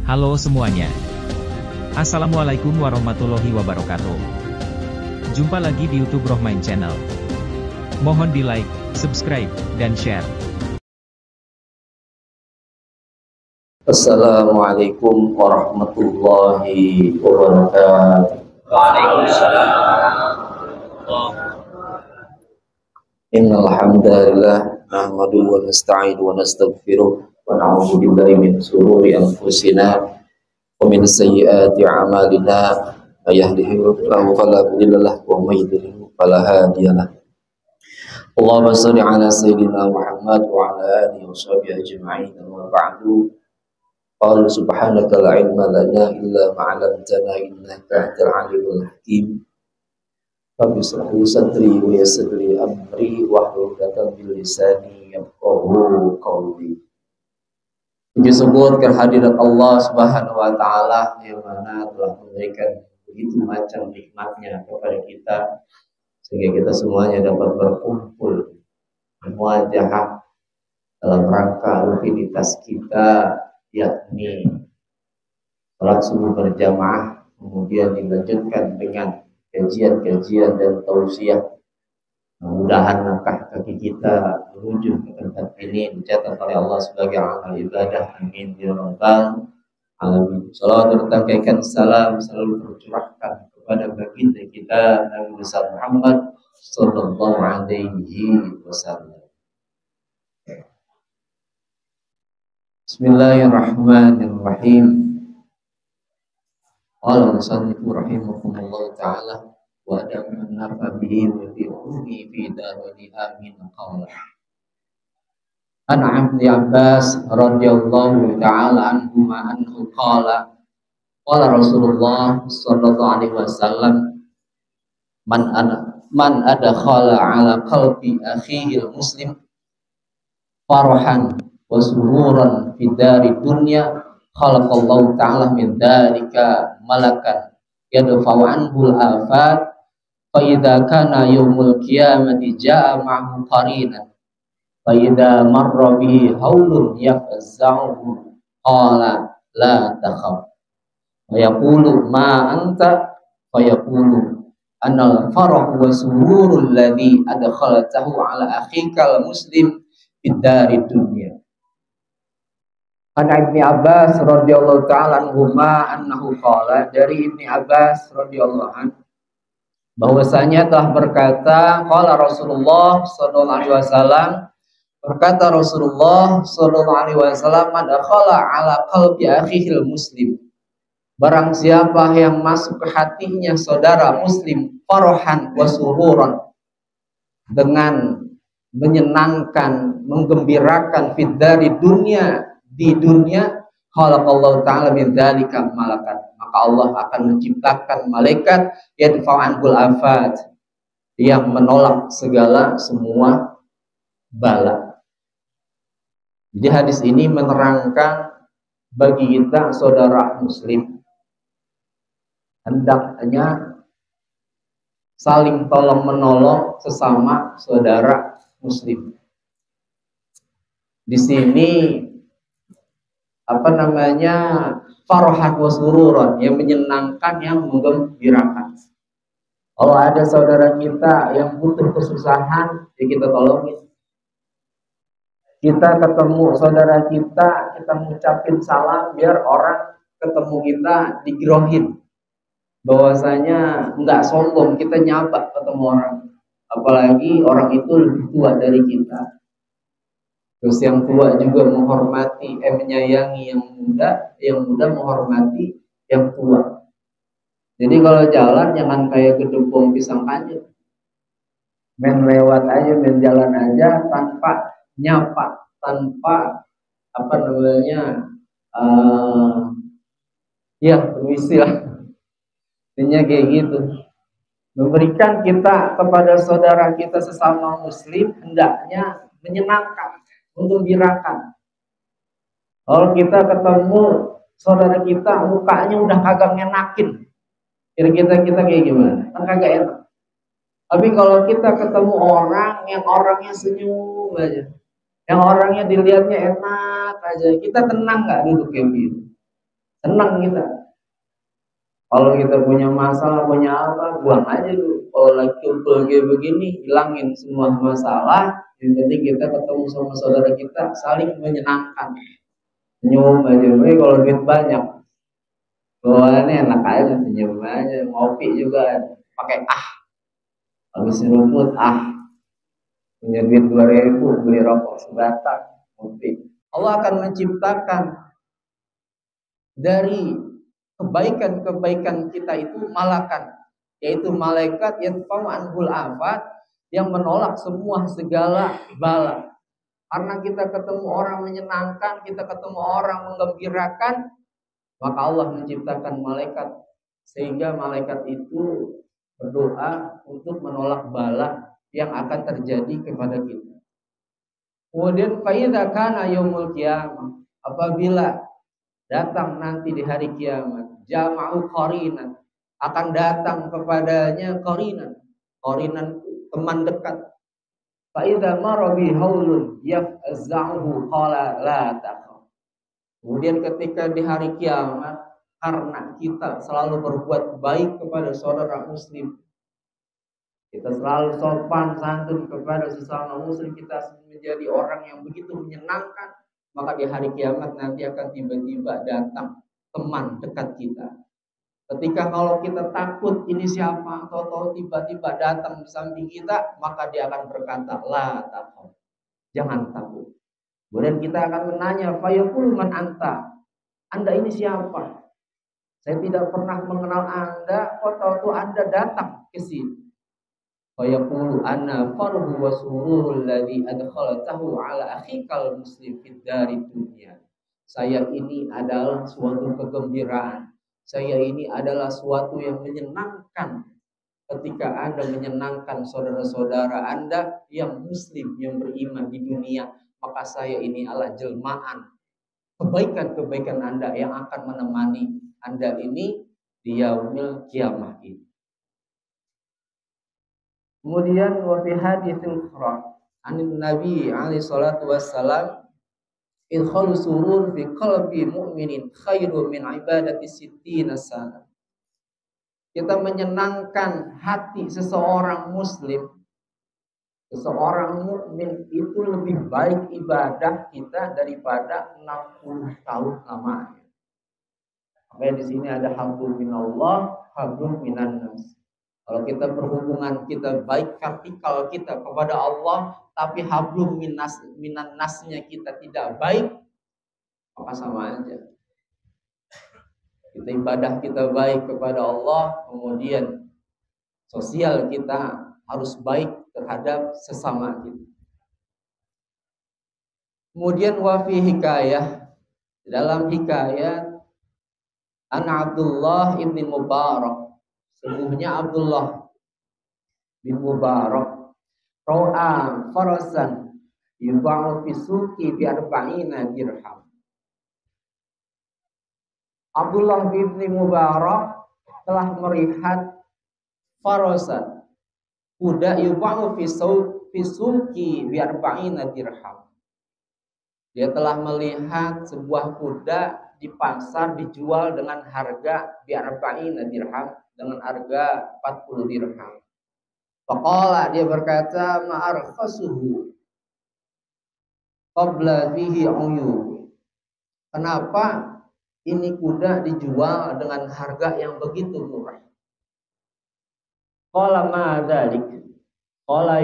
Halo semuanya. Assalamualaikum warahmatullahi wabarakatuh. Jumpa lagi di YouTube Rohmain Channel. Mohon di like, subscribe, dan share. Assalamualaikum warahmatullahi wabarakatuh. Waalaikumsalam. Innal hamdalillah nahmaduhu wa nasta'inu wa nastaghfiruh wa na'udzu billahi min shururi anfusina wa min sayyiati a'malina. May yahdihillahu fala mudilla lahu wa may yudlil fala hadiya lahu. Allahumma shalli ala sayyidina Muhammad wa ala alihi wa sahbihi ajma'in. Wa ba'du. Qala subhanaka la ilma lana illa ma 'allamtana innaka antal 'alimul hakim. Rabbi shrah li sadri wa yassir li amri wahlul 'uqdatam min lisani yafqahu qawli. Puji syukur kehadirat Allah Subhanahu wa taala yang mana telah memberikan begitu macam nikmatnya kepada kita sehingga kita semuanya dapat berkumpul bermuajahah dalam rangka rutinitas kita, yakni salat subuh berjamaah, kemudian dilanjutkan dengan kajian-kajian dan tausiah. Mudah-mudahan langkah kaki kita menuju ke tempat ini dicatat oleh Allah sebagai amal ibadah. Amin ya rabbal alamin. Salawat bertangkaikan salam selalu tercurahkan kepada baginda kita Nabi besar Muhammad sallallahu alaihi wasallam. Bismillahirrahmanirrahim. Qala musannifu rahimahumullah ta'ala wa adam nafa bihi wa bi ummi fi darani amin qawla. An Ibnu Abbas radhiyallahu ta'ala anhuma anhu qala qala Rasulullah sallallahu alaihi wasallam man adkhala ala qalbi akhihi muslim farahan wa sururan fi dari dunya khalaqallahu ta'ala min dzalika malakan yadfa'u anhu al-afat fa idza kana yaumul qiyamati jaa'a ma'ahu qarinan fa idza marra bihi haulun yafza'uhu qala la takhaf wa yaqulu ma anta fa yaqulu anal farah wa sururul ladzi adkhaltahu ala akhikal muslim fid dari dunya. An Ibnu Abbas radhiyallahu ta'ala anhuma annahu qala, dari Ibnu Abbas radhiyallahu anhu bahwasanya telah berkata qala Rasulullah sallallahu alaihi wasallam, berkata Rasulullah sallallahu alaihi wasallam, man dakhala ala qalbi akhihil muslim, barang siapa yang masuk ke hatinya saudara muslim farahan wa sururan, dengan menyenangkan, menggembirakan fid dari dunia, di dunia, khalaqallahu ta'ala min dzalika malakan, maka Allah akan menciptakan malaikat yadfa'anul afat, yang menolak segala semua bala. Jadi hadis ini menerangkan bagi kita saudara muslim hendaknya saling tolong menolong sesama saudara muslim. Di sini farahat wa sururan, yang menyenangkan, yang menggembirakan. Kalau ada saudara kita yang butuh kesusahan, ya kita tolongin. Kita ketemu saudara kita, kita mengucapin salam biar orang ketemu kita digrohin. Bahwasanya enggak sombong kita nyapa ketemu orang. Apalagi orang itu lebih tua dari kita. Terus yang tua juga menghormati, menyayangi yang muda menghormati yang tua. Jadi kalau jalan jangan kayak gedebong pisang kanjeng, main lewat aja, main jalan aja tanpa nyapa, tanpa permisi lah, intinya kayak gitu. Memberikan kita kepada saudara kita sesama muslim hendaknya menyenangkan, menggembirakan. Kalau kita ketemu saudara kita mukanya udah kagak ngenakin, kira-kira kita kayak gimana? Kan kagak enak. Tapi kalau kita ketemu orang yang orangnya senyum aja, yang orangnya dilihatnya enak aja, kita tenang nggak duduk kayak gitu? Senang kita. Kalau kita punya masalah, punya apa, buang aja dulu. Kalau lagi kumpul kayak begini, hilangin semua masalah. Yang penting kita ketemu sama saudara kita, saling menyenangkan. Senyum aja. Tapi kalau duit banyak, bawaannya enak aja, senyum aja. Ngopi juga pakai habis rumput punya duit 2.000 beli rokok sebatang, ngopi. Allah akan menciptakan dari kebaikan-kebaikan kita itu malakan, yaitu malaikat yang anhul afat, yang menolak semua segala bala. Karena kita ketemu orang menyenangkan, kita ketemu orang menggembirakan, maka Allah menciptakan malaikat sehingga malaikat itu berdoa untuk menolak bala yang akan terjadi kepada kita. Kemudian faidza kana yaumul qiyamah, apabila datang nanti di hari kiamat, jama'u qarinan, akan datang kepadanya qarinan teman dekat. Fa idza mara bi haulun yafza'uhu qala la taqaf. Kemudian ketika di hari kiamat, karena kita selalu berbuat baik kepada saudara muslim, kita selalu sopan santun kepada sesama muslim, kita menjadi orang yang begitu menyenangkan, maka di hari kiamat nanti akan tiba-tiba datang teman dekat kita. Ketika kalau kita takut ini siapa, atau tiba-tiba datang di samping kita, maka dia akan berkata, la takut, jangan takut. Kemudian kita akan menanya, fayaqulu man anta, Anda ini siapa? Saya tidak pernah mengenal Anda, kok tahu Anda datang ke sini. Fayaqulu ana farhu wa sururul ladzi adkhaltahu ala akhikal muslim fid darid dunya. Saya ini adalah suatu kegembiraan. Saya ini adalah suatu yang menyenangkan ketika Anda menyenangkan saudara-saudara Anda yang muslim, yang beriman di dunia. Maka saya ini adalah jelmaan kebaikan-kebaikan Anda yang akan menemani Anda ini di yaumil kiamah ini. Kemudian wa fi haditsil ukhra anin Nabi alaihi salatu wassalam, idkhalu surur fi qalbi mu'minin khairu min ibadati sittina sana. Kita menyenangkan hati seseorang muslim, seseorang mukmin itu lebih baik ibadah kita daripada 60 tahun lamanya. Makanya di sini ada hablum minallah, hablum minan nas. Kalau kita berhubungan, kita baik vertikal kita kepada Allah, tapi hablum minan nasnya kita tidak baik, maka sama aja. Kita ibadah kita baik kepada Allah, kemudian sosial kita harus baik terhadap sesama kita. Kemudian wafi hikayah, dalam hikayat an Abdullah ibn Mubarak, sesungguhnya Abdullah bin Mubarak ra'a farasan yuba'u fi suqi bi 40 dirham. Abdullah bin Mubarak telah melihat farasan, kuda yuba'u fi suqi bi 40 dirham. Dia telah melihat sebuah kuda di pasar dijual dengan harga bi 40 dirham, dengan harga 40 dirham. Faqala, dia berkata, ma'arkhasuhu qabla fihi uyub. Kenapa ini kuda dijual dengan harga yang begitu murah? Qala ma dzalik. Qala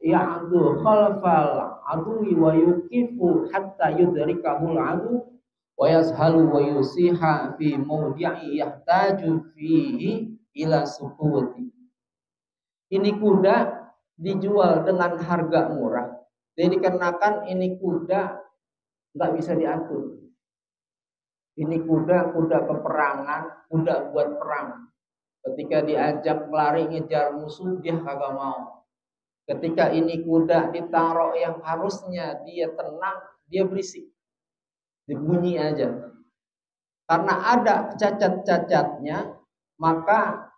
ya'du khalfal adwi wa yuqifu hatta yudrikahul adu wa yazhalu wa yusiha fi mawdi'i yahtaju fihi ila sukuti. Ini kuda dijual dengan harga murah. Jadi dikarenakan ini kuda nggak bisa diatur. Ini kuda peperangan, kuda buat perang. Ketika diajak lari ngejar musuh, dia kagak mau. Ketika ini kuda ditaruh yang harusnya dia tenang, dia berisik. Dibunyi aja. Karena ada cacat-cacatnya, maka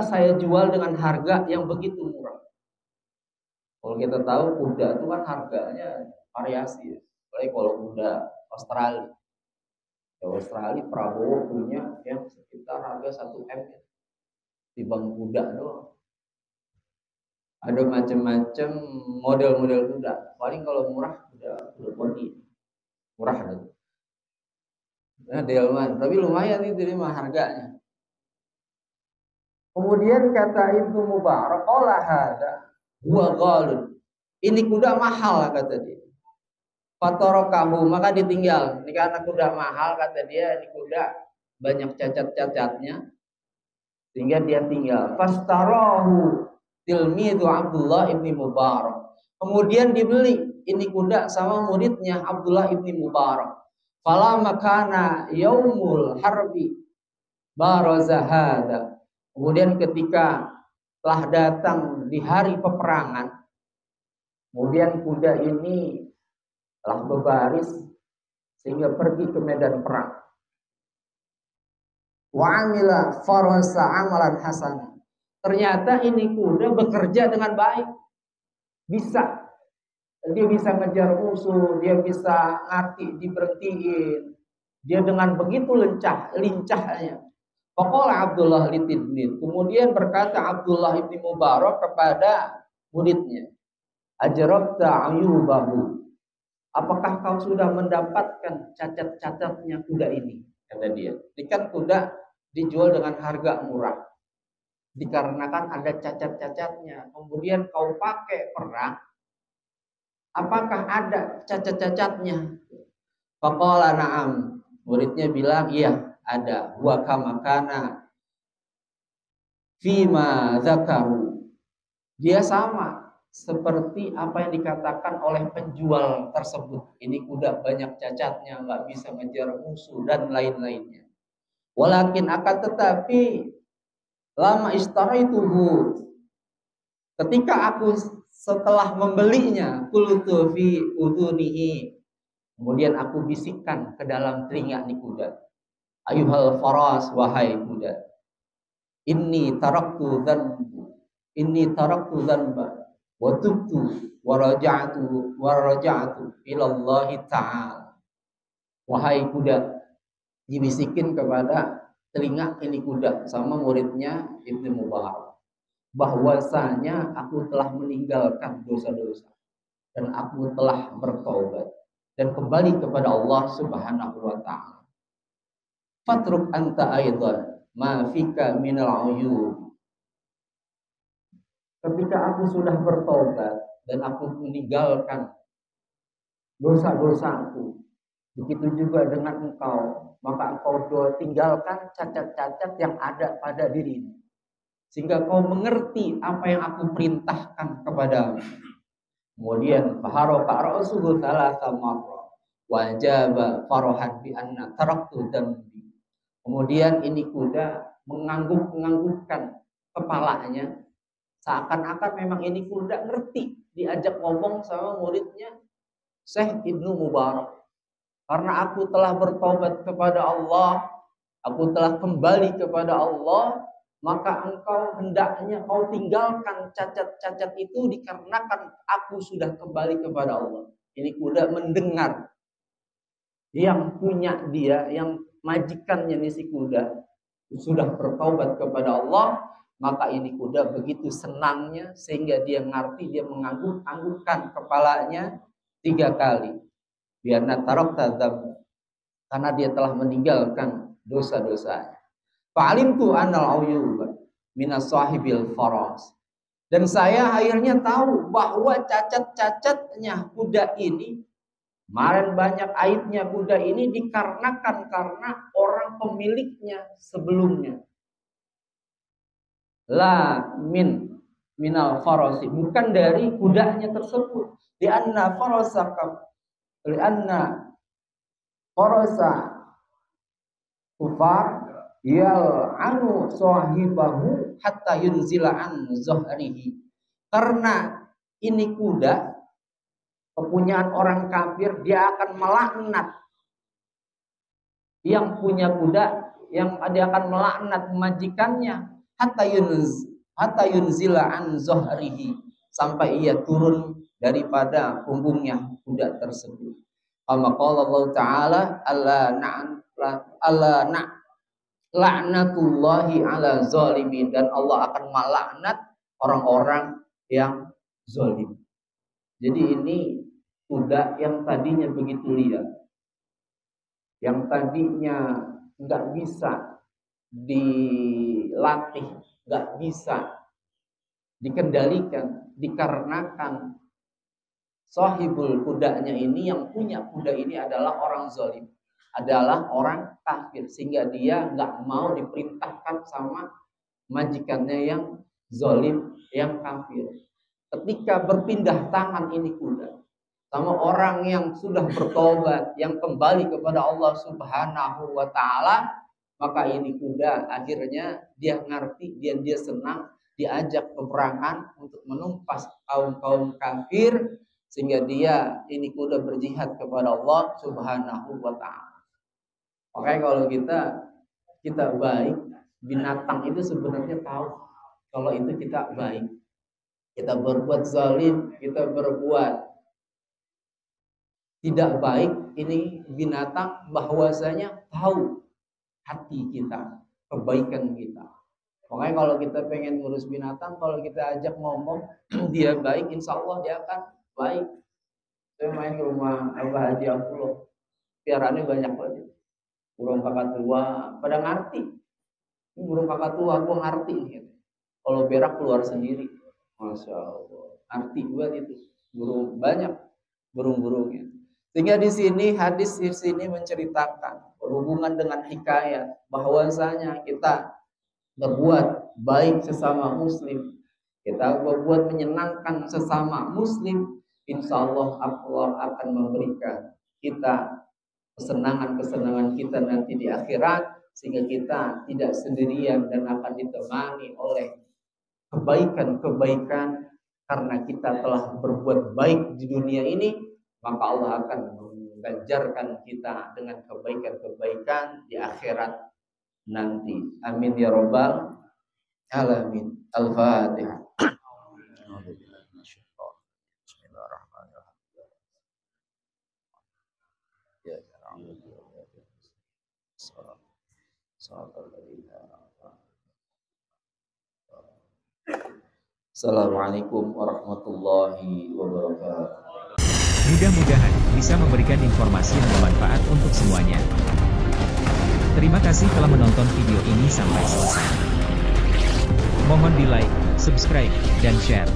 saya jual dengan harga yang begitu murah. Kalau kita tahu kuda itu kan harganya variasi, apalagi kalau kuda Australia. Di Australia Prabowo punya yang sekitar harga 1 M di bang kuda doang. Ada macam-macam model-model kuda. Paling kalau murah udah body. Murah tuh. Nah, delman, tapi lumayan itu mah harganya. Kemudian kata Ibnu Mubarak, "Qala hada huwa ghalun." Ini kuda mahal kata dia. Fatarakahu, maka ditinggal. Ini karena kuda mahal kata dia, ini kuda banyak cacat-cacatnya sehingga dia tinggal. Fastarahu tilmidu Abdullah ibni Mubarak. Kemudian dibeli ini kuda sama muridnya Abdullah ibni Mubarak. Fala makana yaumul harbi barazahada. Kemudian ketika telah datang di hari peperangan, kemudian kuda ini telah berbaris sehingga pergi ke medan perang. Wa amila farasa amalan hasanah. Ternyata ini kuda bekerja dengan baik. Bisa. Dia bisa ngejar musuh, dia bisa ngerti diberhentiin. Dia dengan begitu lincahnya. Faqala Abdullah litidnin. Kemudian berkata Abdullah ibni Mubarak kepada muridnya, "Ajrabta ayubahu." Apakah kau sudah mendapatkan cacat-cacatnya kuda ini? Kata dia. Ini kan kuda dijual dengan harga murah. Dikarenakan ada cacat-cacatnya. Kemudian kau pakai perang. Apakah ada cacat-cacatnya? Faqala na'am. Muridnya bilang, iya, ada. Wa kama kana fima dzakaru. Dia sama seperti apa yang dikatakan oleh penjual tersebut. Ini kuda banyak cacatnya, nggak bisa ngejar musuh dan lain-lainnya. Walakin akan tetapi lama istaraituhu, ketika aku setelah membelinya, qultu fi udhunihi, kemudian aku bisikkan ke dalam telinga ni kuda, ayuhal faras, wahai kuda, inni taraktu dzanba wa tubtu wa raja'tu ila Allah ta'ala. Wahai kuda, dibisikin kepada telinga ini kuda sama muridnya Ibnu Mubarak, bahwasanya aku telah meninggalkan dosa-dosa dan aku telah bertaubat dan kembali kepada Allah Subhanahu wa taala. Fatruk anta aidan ma fika minal uyub. Ketika aku sudah bertobat dan aku meninggalkan dosa-dosaku, begitu juga dengan engkau, maka engkau tinggalkan cacat-cacat yang ada pada dirimu, sehingga kau mengerti apa yang aku perintahkan kepadamu. Kemudian faharaka ra'suhu thalatha marra wajaba farahan bi anna taraktu dambi. Kemudian ini kuda mengangguk-anggukkan kepalanya, seakan-akan memang ini kuda ngerti diajak ngomong sama muridnya Syekh Ibnu Mubarak. Karena aku telah bertobat kepada Allah, aku telah kembali kepada Allah, maka engkau hendaknya kau tinggalkan cacat-cacat itu dikarenakan aku sudah kembali kepada Allah. Ini kuda mendengar yang punya dia, yang majikannya nih si kuda sudah bertaubat kepada Allah, maka ini kuda begitu senangnya sehingga dia ngerti, dia mengangguk-anggukkan kepalanya 3 kali. Biar natarok tadzab, karena dia telah meninggalkan dosa-dosanya. Fa'alimtu annal uyub minas sahibil faras. Dan saya akhirnya tahu bahwa cacat-cacatnya kuda ini, kemarin banyak aibnya kuda ini dikarenakan karena orang pemiliknya sebelumnya. La minal farasi, bukan dari kudanya tersebut. Di anna farasaka, li anna farasa kufar yal'anu sahibahu hatta yunzila an zahrihi. Karena ini kuda kepunyaan orang kafir, dia akan melaknat yang punya kuda, yang dia akan melaknat majikannya hatta yunzila an zahrihi, sampai ia turun daripada punggungnya kuda tersebut. Kama qala Allah Ta'ala la'natullahi ala zalimin, dan Allah akan melaknat orang-orang yang zalim. Jadi ini kuda yang tadinya begitu liar, yang tadinya nggak bisa dilatih, nggak bisa dikendalikan, dikarenakan sahibul kudanya ini, yang punya kuda ini adalah orang zalim, adalah orang kafir, sehingga dia nggak mau diperintahkan sama majikannya yang zalim, yang kafir. Ketika berpindah tangan ini kuda sama orang yang sudah bertobat, yang kembali kepada Allah Subhanahu wa Ta'ala, maka ini kuda akhirnya dia ngerti, dia senang diajak peperangan untuk menumpas kaum kafir, sehingga dia ini kuda berjihad kepada Allah Subhanahu wa Ta'ala. Makanya kalau kita baik, binatang itu sebenarnya tahu kalau itu kita baik. Kita berbuat zalim, kita berbuat tidak baik, ini binatang bahwasanya tahu hati kita, kebaikan kita. Makanya kalau kita pengen ngurus binatang, kalau kita ajak ngomong dia baik, insya Allah dia akan baik. Saya main ke rumah Abah Haji Abdullah, piaraannya banyak banget. Burung kakatua pada ngerti. Ini burung kakatua aku ngerti gitu. Kalau berak keluar sendiri. Masya Allah. Ngerti buat itu. Burung banyak burung-burungnya. Sehingga di sini hadis di sini menceritakan berhubungan dengan hikayat bahwasanya kita berbuat baik sesama muslim, kita berbuat menyenangkan sesama muslim, insya Allah Allah akan memberikan kita kesenangan-kesenangan kita nanti di akhirat, sehingga kita tidak sendirian dan akan ditemani oleh kebaikan-kebaikan. Karena kita telah berbuat baik di dunia ini, maka Allah akan mengganjarkan kita dengan kebaikan-kebaikan di akhirat nanti. Amin ya rabbal alamin. Al-Fatihah. Assalamualaikum warahmatullahi wabarakatuh. Mudah-mudahan bisa memberikan informasi yang bermanfaat untuk semuanya. Terima kasih telah menonton video ini sampai selesai. Mohon di like, subscribe, dan share.